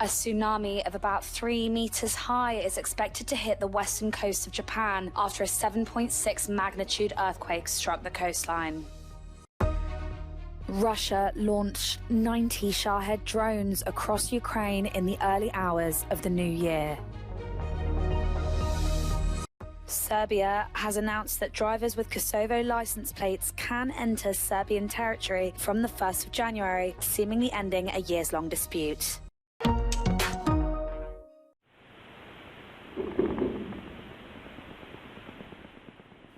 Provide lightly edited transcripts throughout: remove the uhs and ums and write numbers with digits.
A tsunami of about 3 meters high is expected to hit the western coast of Japan after a 7.6 magnitude earthquake struck the coastline. Russia launched 90 Shahed drones across Ukraine in the early hours of the new year. Serbia has announced that drivers with Kosovo license plates can enter Serbian territory from the 1st of January, seemingly ending a years-long dispute.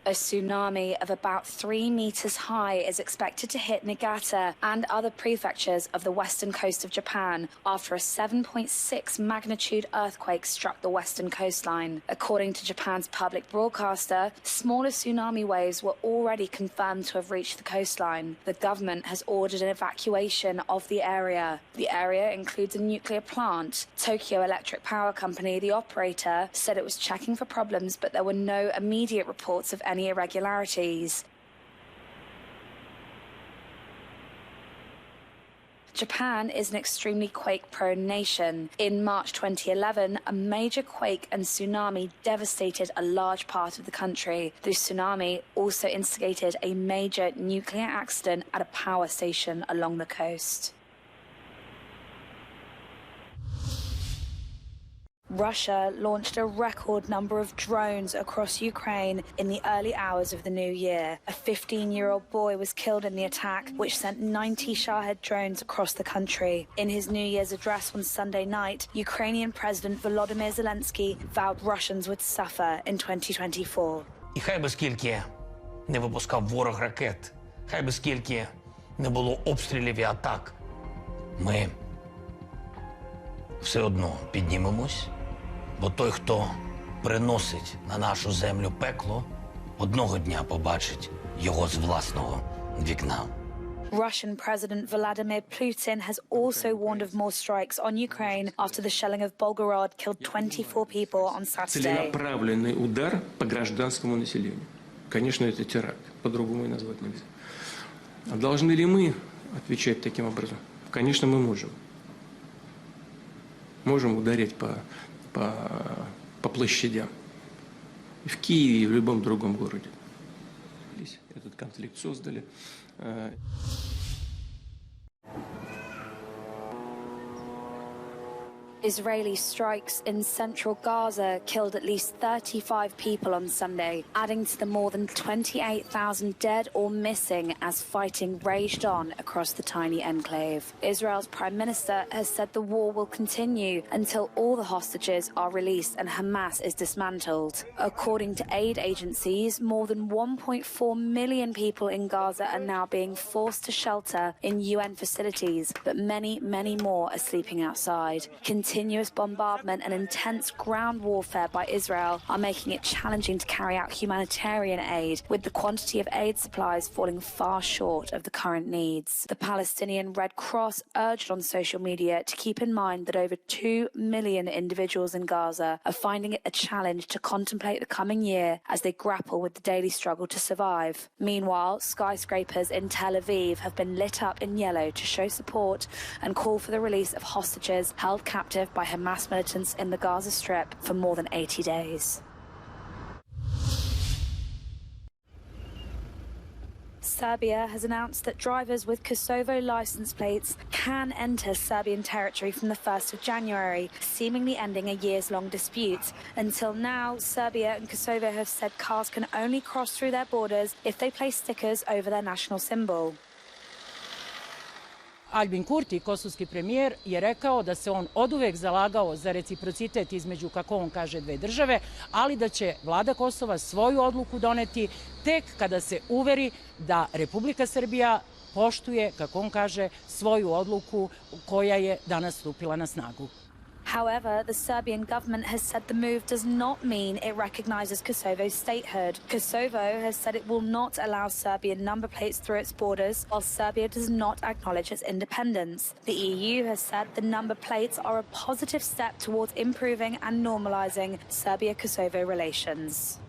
A tsunami of about 3 meters high is expected to hit Niigata and other prefectures of the western coast of Japan after a 7.6 magnitude earthquake struck the western coastline. According to Japan's public broadcaster, smaller tsunami waves were already confirmed to have reached the coastline. The government has ordered an evacuation of the area. The area includes a nuclear plant. Tokyo Electric Power Company, the operator, said it was checking for problems, but there were no immediate reports of any irregularities. Japan is an extremely quake-prone nation. In March 2011, a major quake and tsunami devastated a large part of the country. The tsunami also instigated a major nuclear accident at a power station along the coast. Russia launched a record number of drones across Ukraine in the early hours of the new year. A 15-year-old boy was killed in the attack, which sent 90 Shahed drones across the country. In his New Year's address on Sunday night, Ukrainian President Volodymyr Zelensky vowed Russians would suffer in 2024. І хай би скільки не випускав ворог ракет, хай би скільки не було обстрілів і атак, ми все одно піднімемось. Бо той, хто приносить на нашу землю пекло, одного дня побачить його з власного вікна. Russian President Vladimir Putin has also warned of more strikes on Ukraine after the shelling of Belgorod killed 24 people on Saturday. Целенаправленный удар по гражданскому населению. Конечно, это теракт, по-другому и назвать нельзя. А должны ли мы отвечать таким образом? Конечно, мы можем. Можем ударить по площадям. И в Киеве, и в любом другом городе. Этот конфликт создали. Israeli strikes in central Gaza killed at least 35 people on Sunday, adding to the more than 28,000 dead or missing as fighting raged on across the tiny enclave. Israel's prime minister has said the war will continue until all the hostages are released and Hamas is dismantled. According to aid agencies, more than 1.4 million people in Gaza are now being forced to shelter in UN facilities, but many, many more are sleeping outside. Continuous bombardment and intense ground warfare by Israel are making it challenging to carry out humanitarian aid, with the quantity of aid supplies falling far short of the current needs. The Palestinian Red Cross urged on social media to keep in mind that over 2 million individuals in Gaza are finding it a challenge to contemplate the coming year as they grapple with the daily struggle to survive. Meanwhile, skyscrapers in Tel Aviv have been lit up in yellow to show support and call for the release of hostages held captive by Hamas militants in the Gaza Strip for more than 80 days. Serbia has announced that drivers with Kosovo license plates can enter Serbian territory from the 1st of January, seemingly ending a years-long dispute. Until now, Serbia and Kosovo have said cars can only cross through their borders if they place stickers over their national symbol. Albin Kurti, kosovski premijer, je rekao da se on oduvek zalagao za reciprocitet između, kako on kaže, dve države, ali da će vlada Kosova svoju odluku doneti tek kada se uveri da Republika Srbija poštuje, kako on kaže, svoju odluku koja je danas stupila na snagu. However, the Serbian government has said the move does not mean it recognizes Kosovo's statehood. Kosovo has said it will not allow Serbian number plates through its borders, while Serbia does not acknowledge its independence. The EU has said the number plates are a positive step towards improving and normalizing Serbia-Kosovo relations.